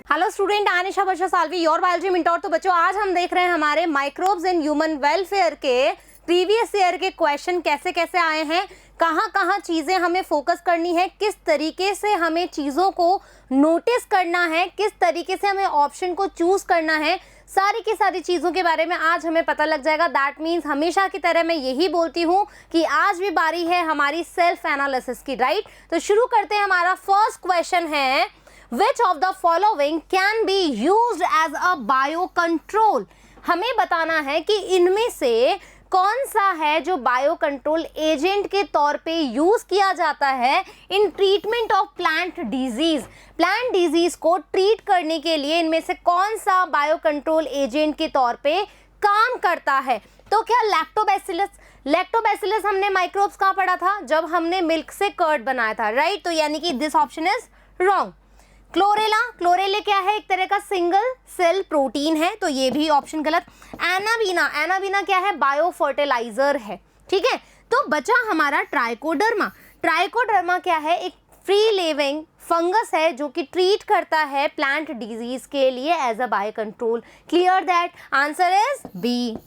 Hello student, Anisha Varsha Salvi, your biology mentor. तो बच्चों, आज हम देख रहे हैं हमारे माइक्रोब्स इन ह्यूमन वेलफेयर के प्रीवियस ईयर के क्वेश्चन कैसे कैसे आए हैं, कहाँ कहाँ चीज़ें हमें फोकस करनी है, किस तरीके से हमें चीज़ों को नोटिस करना है, किस तरीके से हमें ऑप्शन को चूज करना है, सारी की सारी चीज़ों के बारे में आज हमें पता लग जाएगा। दैट मीन्स हमेशा की तरह मैं यही बोलती हूँ कि आज भी बारी है हमारी सेल्फ एनालिसिस की, राइट। तो शुरू करते हैं। हमारा फर्स्ट क्वेश्चन है, Which of the following can be used as a biocontrol? हमें बताना है कि इनमें से कौन सा है जो बायो कंट्रोल एजेंट के तौर पे यूज किया जाता है in treatment of plant disease. Plant disease को ट्रीट करने के लिए इनमें से कौन सा बायो कंट्रोल एजेंट के तौर पे काम करता है। तो क्या लैक्टोबैसिलस। लैक्टोबैसिलस हमने माइक्रोब्स कहाँ पढ़ा था, जब हमने मिल्क से कर्ड बनाया था, राइट। तो यानी कि this option is wrong. Chlorella. Chlorella क्या है, एक तरह का सिंगल सेल प्रोटीन है, तो ये भी ऑप्शन गलत। एनाबीना। एनाबीना क्या है, बायो फर्टिलाइजर है, ठीक है। तो बचा हमारा ट्राइकोडर्मा। ट्राइकोडर्मा क्या है, एक फ्री लिविंग फंगस है जो कि ट्रीट करता है प्लांट डिजीज के लिए as a bio control. Clear that, answer is B.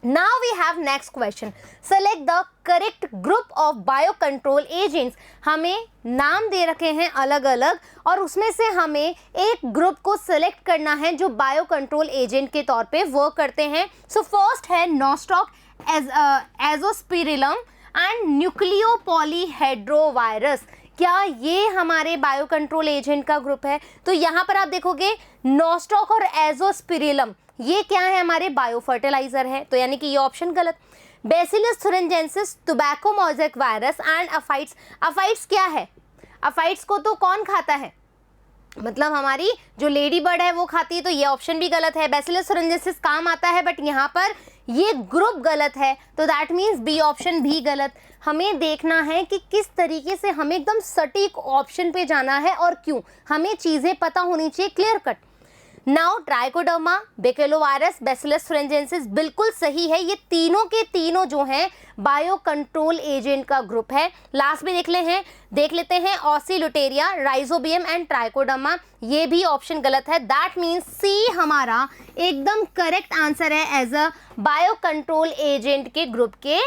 Now we have next question. Select the correct group of biocontrol agents. हमें नाम दे रखे हैं अलग अलग और उसमें से हमें एक ग्रुप को सिलेक्ट करना है जो बायो कंट्रोल एजेंट के तौर पे वर्क करते हैं। सो फर्स्ट है नोस्टॉक एजोस्पिरिलम एंड न्यूक्लियोपॉलीहेड्रोवायरस। क्या ये हमारे बायो कंट्रोल एजेंट का ग्रुप है? तो यहाँ पर आप देखोगे नोस्टॉक और एजोस्पिरिलम ये क्या है, हमारे बायो फर्टिलाइजर है, तो यानी कि ये ऑप्शन गलत। Bacillus thuringiensis, tobacco mosaic virus and aphids. Aphids क्या है, अफाइट्स को तो कौन खाता है, मतलब हमारी जो लेडी बर्ड है वो खाती है, तो ये ऑप्शन भी गलत है। बेसिलस थुरिंजेंसिस काम आता है बट यहाँ पर ये ग्रुप गलत है, तो दैट मीन्स बी ऑप्शन भी गलत। हमें देखना है कि किस तरीके से हमें एकदम सटीक ऑप्शन पे जाना है और क्यों, हमें चीज़ें पता होनी चाहिए clear cut. Now trichoderma, baculovirus, bacillus thuringiensis बिल्कुल सही है। ये तीनों के तीनों जो हैं बायो कंट्रोल एजेंट का ग्रुप है। लास्ट में देख लेते हैं ऑसिलुटेरिया, राइजोबियम एंड ट्राइकोडर्मा, ये भी ऑप्शन गलत है। दैट मीन्स सी हमारा एकदम करेक्ट आंसर है as a bio control agent के ग्रुप के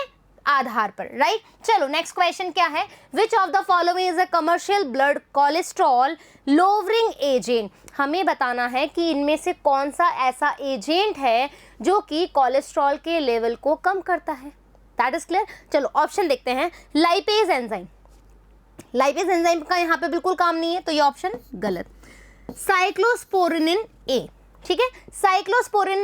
आधार पर, राइट। चलो नेक्स्ट क्वेश्चन क्या है, which of the following is a commercial blood cholesterol lowering agent. हमें बताना है कि इनमें से कौन सा ऐसा एजेंट है जो कि कोलेस्ट्रॉल के लेवल को कम करता है। That is clear. चलो ऑप्शन देखते हैं। लाइपेज एंजाइम, लाइपेज एंजाइम का यहाँ पे बिल्कुल काम नहीं है, तो ये ऑप्शन गलत। साइक्लोस्पोरिनिन ए, ठीक है। साइक्लोस्पोरिन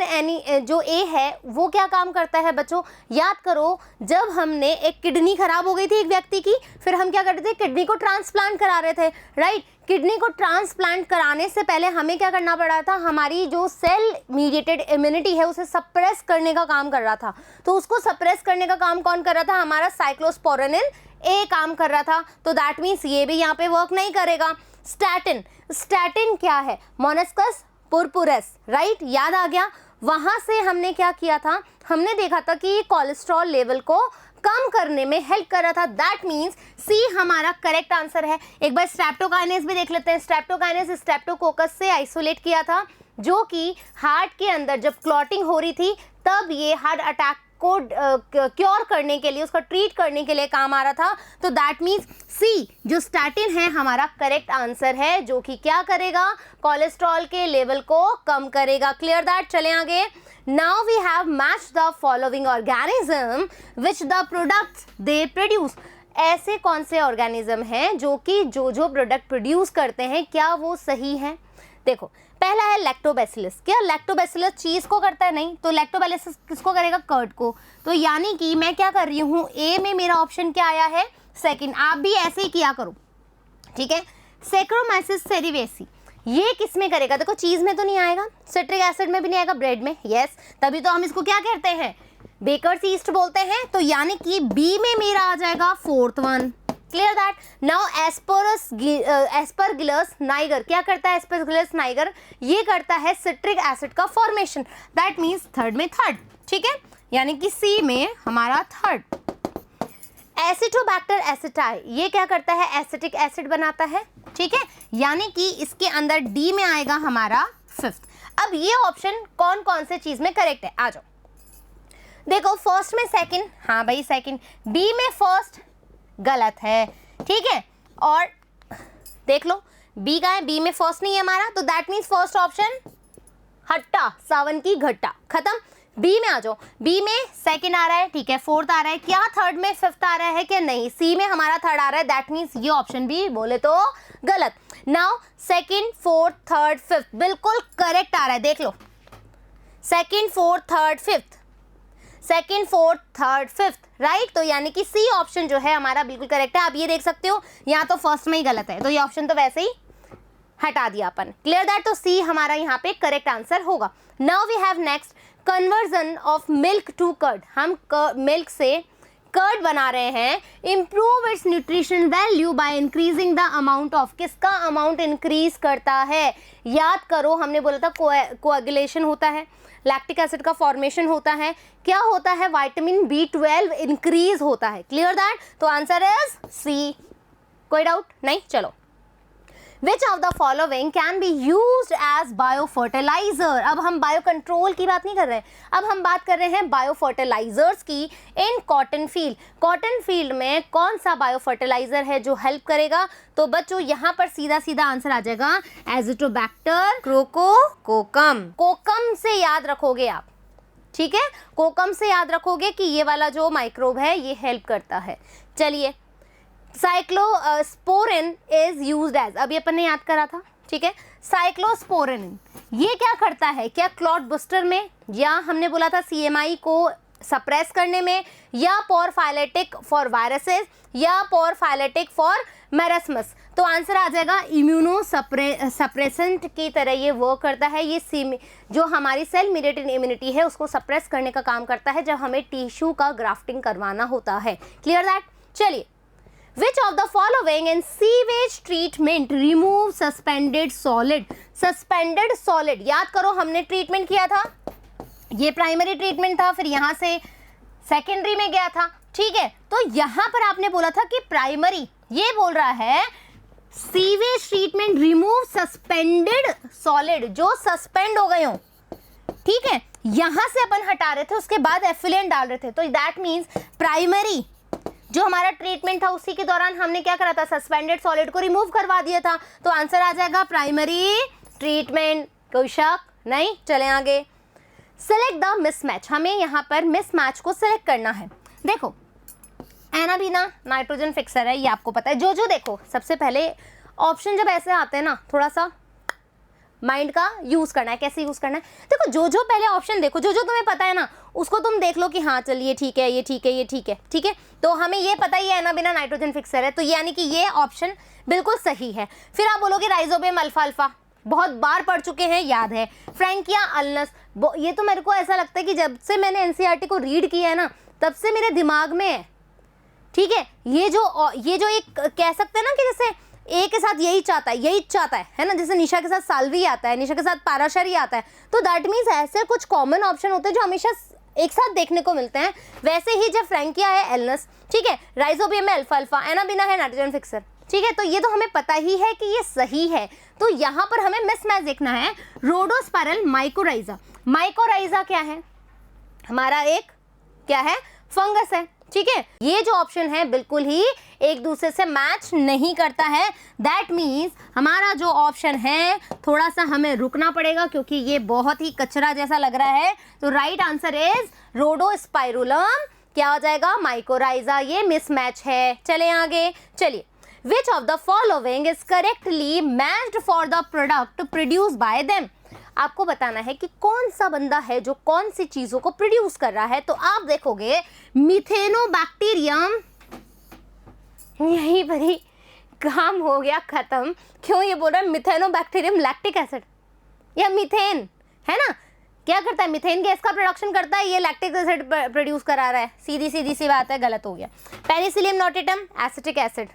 जो ए है वो क्या काम करता है बच्चों, याद करो, जब हमने एक किडनी खराब हो गई थी एक व्यक्ति की, फिर हम क्या करते थे, किडनी को ट्रांसप्लांट करा रहे थे, राइट। किडनी को ट्रांसप्लांट कराने से पहले हमें क्या करना पड़ा था, हमारी जो सेल मीडिएटेड इम्यूनिटी है उसे सप्रेस करने का काम कर रहा था। तो उसको सप्रेस करने का काम कौन कर रहा था, हमारा साइक्लोस्पोरिनिन ए काम कर रहा था, तो दैट मीन्स ये भी यहाँ पे वर्क नहीं करेगा। स्टैटिन, स्टैटिन क्या है, मोनस्कस पुरपुरस, राइट, याद आ गया। वहां से हमने क्या किया था, हमने देखा था कि कोलेस्ट्रॉल लेवल को कम करने में हेल्प कर रहा था। दैट मीन्स सी हमारा करेक्ट आंसर है। एक बार स्ट्रेप्टोकाइनेस भी देख लेते हैं। स्ट्रेप्टोकाइनेस स्ट्रेप्टोकोकस से आइसोलेट किया था, जो कि हार्ट के अंदर जब क्लॉटिंग हो रही थी तब ये हार्ट अटैक को क्योर करने के लिए, उसका ट्रीट करने के लिए काम आ रहा था। तो दैट मीन्स सी जो स्टैटिन है हमारा करेक्ट आंसर है, जो कि क्या करेगा, कोलेस्ट्रॉल के लेवल को कम करेगा। Clear that. चले आगे। Now we have match the following organism which the products they produce. ऐसे कौन से ऑर्गेनिज्म हैं जो कि जो प्रोडक्ट प्रोड्यूस करते हैं क्या वो सही है। देखो, पहला है लैक्टोबैसिलस। क्या लैक्टोबैसिलस चीज को करता है, नहीं, तो लैक्टोबैसिलस किसको करेगा, कर्ड को। तो यानी कि मैं क्या कर रही हूँ, ए में मेरा ऑप्शन क्या आया है, सेकंड। आप भी ऐसे ही किया करो, ठीक है। सैक्रोमाइसिस सेरिवेसी ये किस में करेगा, देखो चीज में तो नहीं आएगा, सिट्रिक एसिड में भी नहीं आएगा, ब्रेड में, यस, तभी तो हम इसको क्या कहते हैं, बेकर्स ईस्ट बोलते हैं। तो यानी कि बी में मेरा आ जाएगा fourth one. Clear that. Now Aspergillus Niger क्या करता है, एस्परगिलस नाइगर ये करता है सिट्रिक एसिड का फॉर्मेशन। दैट मीन्स थर्ड में थर्ड, ठीक है, यानी कि सी में हमारा थर्ड। एसिटोबैक्टर एसिटाई ये क्या करता है, एसिटिक एसिड बनाता है, ठीक है, यानी कि इसके अंदर डी में आएगा हमारा 5th। अब ये ऑप्शन कौन कौन से चीज में करेक्ट है, आ जाओ देखो, फर्स्ट में सेकंड, हाँ भाई सेकंड, बी में फर्स्ट गलत है, ठीक है, और देख लो बी का है, बी में फर्स्ट नहीं है हमारा, तो दैट मीन्स फर्स्ट ऑप्शन हट्टा, सावन की घट्टा, खत्म। बी में आ जाओ, बी में सेकंड आ रहा है, ठीक है, फोर्थ आ रहा है, क्या थर्ड में फिफ्थ आ रहा है क्या, नहीं, सी में हमारा थर्ड आ रहा है, दैट मीन्स ये ऑप्शन भी बोले तो गलत। Now second fourth third fifth बिल्कुल करेक्ट आ रहा है, देख लो, second fourth third fifth, second fourth third fifth, right, तो यानी कि सी ऑप्शन जो है हमारा बिल्कुल करेक्ट है। आप ये देख सकते हो यहाँ तो फर्स्ट में ही गलत है, तो ये ऑप्शन तो वैसे ही हटा दिया अपन, क्लियर दैट, तो सी हमारा यहाँ पे करेक्ट आंसर होगा। Now we have next conversion of milk to curd, हम मिल्क से कर्ड बना रहे हैं, improve its nutrition value by increasing the amount of, किसका अमाउंट इंक्रीज करता है, याद करो हमने बोला था कोएगुलेशन होता है, लैक्टिक एसिड का फॉर्मेशन होता है, क्या होता है, विटामिन B12 इंक्रीज होता है, क्लियर दैट, तो आंसर इज सी, कोई डाउट नहीं, चलो। Which of the following can be used as biofertilizer? अब हम बायो कंट्रोल की बात नहीं कर रहे हैं, अब हम बात कर रहे हैं बायो फर्टिलाइजर्स की in cotton field. Cotton field में कौन सा बायो फर्टिलाइजर है जो हेल्प करेगा, तो बच्चों यहाँ पर सीधा सीधा आंसर आ जाएगा एजिटोबैक्टर कोकोकम, कोकम से याद रखोगे आप, ठीक है, कोकम से याद रखोगे कि ये वाला जो माइक्रोब है ये हेल्प करता है। चलिए, साइक्लोस्पोरिन इज यूज्ड एज, अभी अपन ने याद करा था, ठीक है, साइक्लोस्पोरिन ये क्या करता है, क्या क्लॉट बस्टर में, या हमने बोला था CMI को सप्रेस करने में, या पोरफाइलेटिक फॉर वायरसेस, या पोरफाइलेटिक फॉर मेरेस्मस, तो आंसर आ जाएगा इम्यूनो सप्रेसेंट की तरह ये वर्क करता है। ये जो हमारी सेल मीडिएटेड इम्यूनिटी है उसको सप्रेस करने का काम करता है जब हमें टिश्यू का ग्राफ्टिंग करवाना होता है, क्लियर दैट। चलिए, Which of the following in sewage treatment remove suspended solid? Suspended solid याद करो हमने ट्रीटमेंट किया था, ये प्राइमरी ट्रीटमेंट था, फिर यहाँ से सेकेंडरी में गया था, ठीक है, तो यहाँ पर आपने बोला था कि प्राइमरी, ये बोल रहा है sewage treatment remove suspended solid, जो सस्पेंड हो गए हो, ठीक है, यहां से अपन हटा रहे थे, उसके बाद एफिलिएंट डाल रहे थे, तो दैट मीन्स प्राइमरी जो हमारा ट्रीटमेंट था उसी के दौरान हमने क्या करा था, सस्पेंडेड सॉलिड को रिमूव करवा दिया था, तो आंसर आ जाएगा प्राइमरी ट्रीटमेंट, कोई शक नहीं। चले आगे, सिलेक्ट द मिसमैच, हमें यहाँ पर मिसमैच को सिलेक्ट करना है। देखो एनाबीना नाइट्रोजन फिक्सर है, ये आपको पता है, जो देखो सबसे पहले ऑप्शन जब ऐसे आते हैं ना, थोड़ा सा माइंड का यूज करना है, कैसे यूज करना है, देखो जो पहले ऑप्शन देखो, जो तुम्हें पता है ना उसको तुम देख लो कि हाँ चलिए ठीक है, ये ठीक है, ये ठीक है, ठीक है, तो हमें ये पता ही है एनाबीना नाइट्रोजन फिक्सर है, तो यानी कि ये ऑप्शन बिल्कुल सही है। फिर आप बोलोगे राइजोबियम अल्फा अल्फा, बहुत बार पढ़ चुके हैं, याद है। फ्रैंकिया अल्नस, ये तो मेरे को ऐसा लगता है कि जब से मैंने एनसीईआरटी को रीड किया है ना तब से मेरे दिमाग में है, ठीक है, ये जो एक कह सकते हैं ना कि जैसे ए के साथ यही चाहता है ना, जैसे निशा के साथ साल्वी आता है, निशा के साथ पाराशरी आता है, तो दैट मीन्स ऐसे कुछ कॉमन ऑप्शन होते हैं जो हमेशा एक साथ देखने को मिलते हैं। वैसे ही जब फ्रैंकिया है एल्नस, ठीक है, राइजोबियम है अल्फा अल्फा, एनाबीना है नाइट्रोजन फिक्सर, ठीक है, तो ये तो हमें पता ही है कि ये सही है, तो यहाँ पर हमें मिसमैच देखना है। रोडोस्पायरल माइकोराइजा, माइकोराइजा क्या है, हमारा एक क्या है, फंगस है, ठीक है, ये जो ऑप्शन है बिल्कुल ही एक दूसरे से मैच नहीं करता है, दैट मीन्स हमारा जो ऑप्शन है थोड़ा सा हमें रुकना पड़ेगा क्योंकि ये बहुत ही कचरा जैसा लग रहा है, तो राइट आंसर इज रोडोस्पाइरुलम, क्या हो जाएगा, माइकोराइजा, ये मिसमैच है। चले आगे, चलिए, विच of the following is correctly matched for the product produce by them, आपको बताना है कि कौन सा बंदा है जो कौन सी चीजों को प्रोड्यूस कर रहा है, तो आप देखोगे मिथेनोबैक्टीरियम, यहीं पर ही काम हो गया खत्म। क्यों ये बोल रहा है मिथेनोबैक्टीरियम लैक्टिक एसिड या मीथेन, है ना, क्या करता है, मीथेन गैस का प्रोडक्शन करता है, ये लैक्टिक एसिड प्रोड्यूस करा रहा है, सीधी सी बात है, गलत हो गया। पेनिसिलियम नोटेटम एसिटिक एसिड,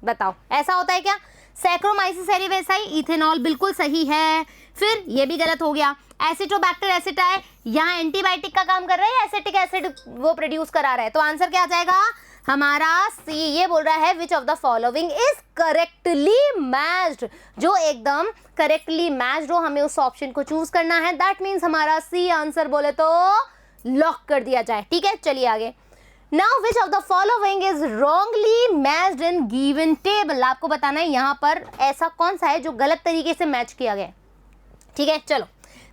बताओ ऐसा होता है क्या। सैक्रोमाइसिस सेरिवेसाई इथेनॉल, बिल्कुल सही है, फिर ये भी गलत हो गया। एसिटोबैक्टर एसिटाई, यहाँ एंटीबायोटिक का काम कर रहा है, एसिटिक एसिड वो प्रोड्यूस करा रहा है, तो आंसर क्या आ जाएगा, हमारा सी ये बोल रहा है which of the following is correctly matched, जो एकदम करेक्टली मैच्ड हो हमें उस ऑप्शन को चूज करना है। दैट मीन्स हमारा सी आंसर बोले तो लॉक कर दिया जाए। ठीक है, चलिए आगे। Now which of the following is wrongly matched in given table, आपको बताना है यहाँ पर ऐसा कौन सा है जो गलत तरीके से मैच किया गया। ठीक है, चलो।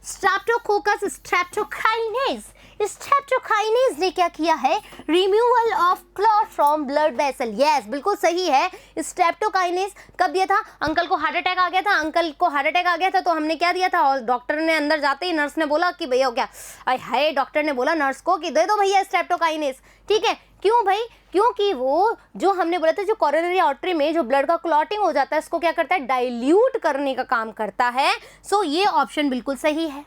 स्ट्रेप्टोकोकस स्ट्रेप्टोकाइनेज, स्ट्रेप्टोकाइनेज ने क्या किया है, removal of clot from blood vessel. Yes, बिल्कुल सही है। स्ट्रेप्टोकाइनेज कब दिया था, अंकल को हार्ट अटैक आ गया था, अंकल को हार्ट अटैक आ गया था तो हमने क्या दिया था, और डॉक्टर ने अंदर जाते ही नर्स ने बोला कि भैया क्या, हाय डॉक्टर ने बोला नर्स को कि दे दो भैया स्ट्रेप्टोकाइनेज। ठीक है, क्यों भाई, क्योंकि वो जो हमने बोला था जो कोरोनरी आर्टरी में जो ब्लड का क्लॉटिंग हो जाता है इसको क्या करता है, डाइल्यूट करने का काम करता है। सो ये ऑप्शन बिल्कुल सही है।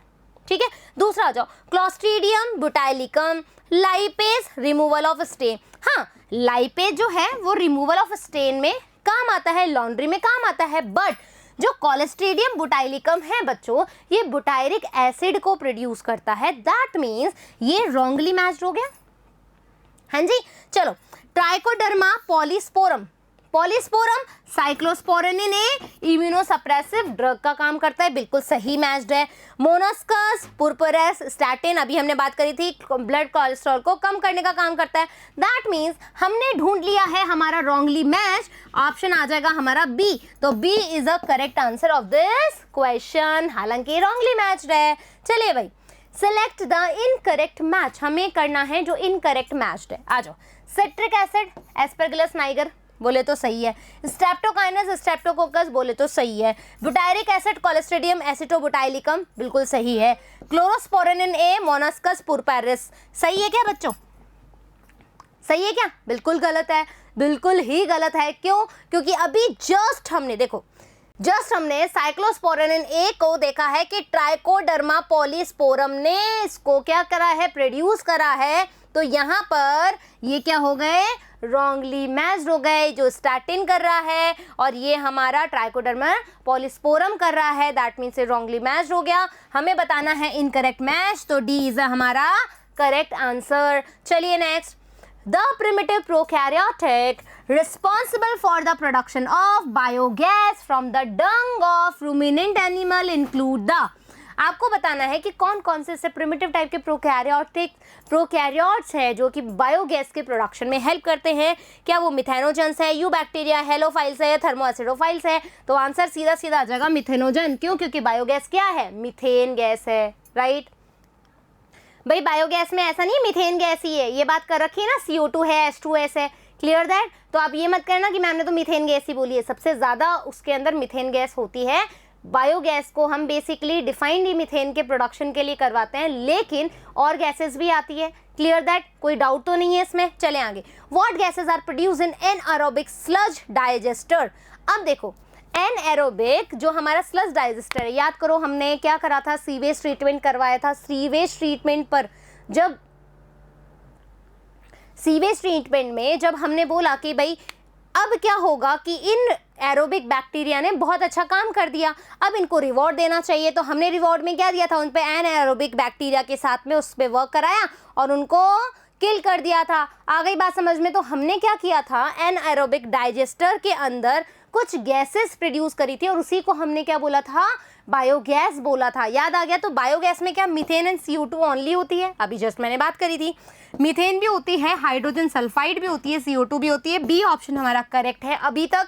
ठीक है, दूसरा आ जाओ, clostridium butylicum lipase removal of stain. हाँ, लाइपेज जो है वो रिमूवल ऑफ स्टेन में काम आता है, लॉन्ड्री में काम आता है, बट जो क्लॉस्ट्रीडियम बुटाइलिकम है बच्चों, ये बुटायरिक एसिड को प्रोड्यूस करता है। दैट मीन्स ये रॉन्गली मैच्ड हो गया। हाँ जी, चलो। ट्राइकोडर्मा पॉलीस्पोरम, पॉलीस्पोरम साइक्लोस्पोरेनिन ए इम्यूनोसप्रेसिव ड्रग का काम करता है, बिल्कुल सही मैच्ड है। मोनस्कस पुरपुरेस स्टैटिन, अभी हमने बात करी थी, ब्लड कोलेस्ट्रॉल को कम करने का काम करता है। दैट मीन्स हमने ढूंढ लिया है हमारा रॉन्गली मैच, ऑप्शन आ जाएगा हमारा बी। तो B is a correct answer of this question, हालांकि रॉन्गली मैच्ड है। चलिए भाई, सेलेक्ट द इनकरेक्ट मैच, हमें करना है जो इनकरेक्ट मैच्ड है। आ जाओ। सिट्रिक एसिड एस्परगिलस नाइगर बोले तो सही है, स्ट्रेप्टोकाइनेस स्ट्रेप्टोकोकस बोले तो सही है, बुटायरिक एसिड कोलेस्ट्रीडियम एसिटोबुटाइलिकम बिल्कुल सही है, क्लोरोस्पोरेनिन ए मोनस्कस पुरपैरिस सही है क्या बच्चों, सही है क्या, बिल्कुल गलत है, बिल्कुल ही गलत है। क्यों, क्योंकि अभी जस्ट हमने साइक्लोस्पोरेनिन ए को देखा है कि ट्राइकोडर्मा पॉलीस्पोरम ने इसको क्या करा है, प्रोड्यूस करा है। तो यहाँ पर ये क्या हो गए, रॉन्गली मैच्ड हो गए, जो स्टैटिन कर रहा है और ये हमारा ट्राइकोडर्मा पॉलीस्पोरम कर रहा है। दैट मीन्स ये रॉन्गली मैच्ड हो गया। हमें बताना है इनकरेक्ट मैच, तो डी इज हमारा करेक्ट आंसर। चलिए next, the primitive prokaryotic responsible for the production of biogas from the dung of ruminant animal include the, आपको बताना है कि कौन कौन से प्रिमिटिव टाइप के प्रोकैरियोट्स हैं जो कि बायोगैस के प्रोडक्शन में हेल्प करते हैं। क्या वो मिथेनोजेंस है, यूबैक्टीरिया, हेलोफाइल्स है, थर्मोएसिडोफाइल्स है? तो आंसर सीधा सीधा आ जाएगा मिथेनोजन। क्यों, क्योंकि बायोगैस क्या है, मीथेन गैस है, राइट। भाई बायोगैस में ऐसा नहीं मीथेन गैस ही है, ये बात कर रखी है ना, CO2 है, H2S है, क्लियर दैट। तो आप ये मत करना कि मैम ने तो मीथेन गैस ही बोली है, सबसे ज़्यादा उसके अंदर मीथेन गैस होती है। बायोगैस को हम बेसिकली डिफाइंड ही मीथेन के प्रोडक्शन के लिए करवाते हैं, लेकिन और गैसेस भी आती है, क्लियर दैट, कोई डाउट तो नहीं है इसमें। चले आगे, what gases are produce in anaerobic sludge digester. अब देखो एनारोबिक जो हमारा स्लज डाइजेस्टर है, याद करो हमने क्या करा था, सीवेज ट्रीटमेंट करवाया था। सीवेज ट्रीटमेंट पर जब सीवेज ट्रीटमेंट में जब हमने बोला कि भाई अब क्या होगा कि इन एरोबिक बैक्टीरिया ने बहुत अच्छा काम कर दिया, अब इनको रिवॉर्ड देना चाहिए, तो हमने रिवॉर्ड में क्या दिया था, उन पे एनारोबिक बैक्टीरिया के साथ में उस पर वर्क कराया और उनको किल कर दिया था। आ गई बात समझ में। तो हमने क्या किया था, एनारोबिक डाइजेस्टर के अंदर कुछ गैसेस प्रोड्यूस करी थी और उसी को हमने क्या बोला था, बायोगैस बोला था। याद आ गया। तो बायोगैस में क्या मीथेन एंड CO2 ओनली होती है, अभी जस्ट मैंने बात करी थी। मीथेन भी होती है, हाइड्रोजन सल्फाइड भी होती है, CO2 भी होती है। बी ऑप्शन हमारा करेक्ट है। अभी तक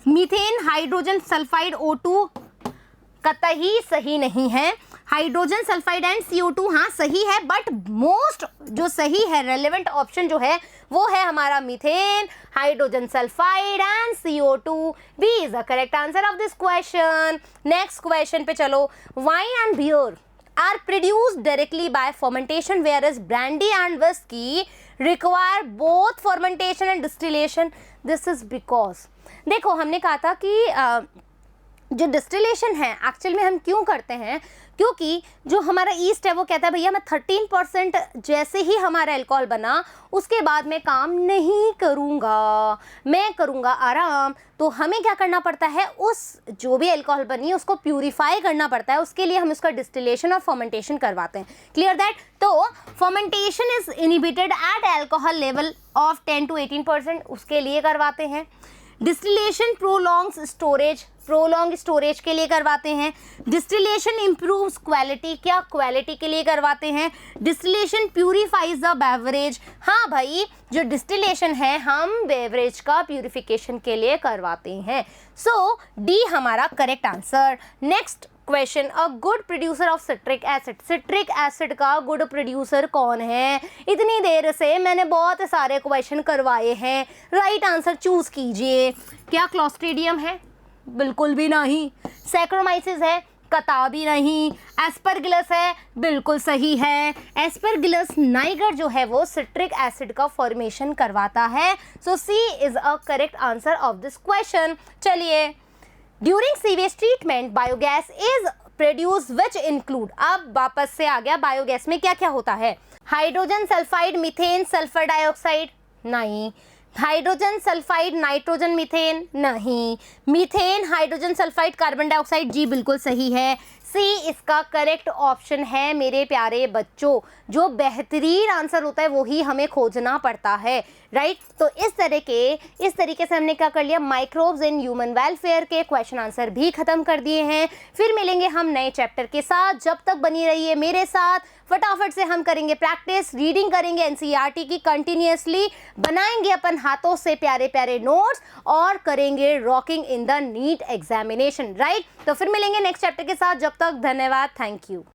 मीथेन, हाइड्रोजन सल्फाइड, O2 कतई सही नहीं है। हाइड्रोजन सल्फाइड एंड CO2 हाँ सही है, बट मोस्ट जो सही है रेलेवेंट ऑप्शन जो है वो है हमारा methane, hydrogen sulphide and CO2। B is the correct answer of this question. Next question पे चलो। Wine and beer are produced directly by fermentation whereas brandy and whiskey require both fermentation and distillation. This is because देखो हमने कहा था कि जो distillation है actual में हम क्यों करते हैं, क्योंकि जो हमारा ईस्ट है वो कहता है भैया मैं 13% जैसे ही हमारा अल्कोहल बना उसके बाद मैं काम नहीं करूँगा, मैं करूँगा आराम। तो हमें क्या करना पड़ता है, उस जो भी अल्कोहल बनी है उसको प्यूरिफाई करना पड़ता है, उसके लिए हम उसका डिस्टिलेशन और फर्मेंटेशन करवाते हैं। Clear that. तो fermentation is inhibited at alcohol level of 10 to 18%, उसके लिए करवाते हैं। Distillation prolongs storage, prolong storage के लिए करवाते हैं। डिस्टिलेशन इम्प्रूव्स क्वालिटी, क्या क्वालिटी के लिए करवाते हैं। डिस्टिलेशन प्यूरिफाइज द बेवरेज, हाँ भाई जो डिस्टिलेशन है हम बेवरेज का प्यूरिफिकेशन के लिए करवाते हैं। सो डी हमारा correct answer. Next question, a good producer of citric acid, citric acid का गुड प्रोड्यूसर कौन है। इतनी देर से मैंने बहुत सारे क्वेश्चन करवाए हैं, राइट आंसर चूज कीजिए। क्या क्लॉस्ट्रीडियम है, बिल्कुल भी नहीं। सैक्रोमाइसिस है, कता भी नहीं। एस्परगिलस है, बिल्कुल सही है। एस्परगिलस नाइगर जो है वो सिट्रिक एसिड का फॉर्मेशन करवाता है। So C is a correct answer of this question. चलिए, during sewage treatment biogas is produce which include, अब वापस से आ गया बायोगैस में क्या क्या होता है। Hydrogen sulphide, methane, sulphur dioxide नहीं। हाइड्रोजन सल्फाइड, नाइट्रोजन मीथेन नहीं। Methane, hydrogen sulphide, carbon dioxide, जी बिल्कुल सही है। सी इसका करेक्ट ऑप्शन है मेरे प्यारे बच्चों। जो बेहतरीन आंसर होता है वही हमें खोजना पड़ता है, राइट। तो इस तरीके से हमने क्या कर लिया, माइक्रोब्स इन ह्यूमन वेलफेयर के क्वेश्चन आंसर भी खत्म कर दिए हैं। फिर मिलेंगे हम नए चैप्टर के साथ, जब तक बनी रहिए मेरे साथ। फटाफट से हम करेंगे प्रैक्टिस, रीडिंग करेंगे एनसीईआरटी की कंटिन्यूअसली, बनाएंगे अपन हाथों से प्यारे प्यारे नोट्स और करेंगे rocking in the NEET examination, right. तो फिर मिलेंगे नेक्स्ट चैप्टर के साथ, जब तक धन्यवाद, थैंक यू।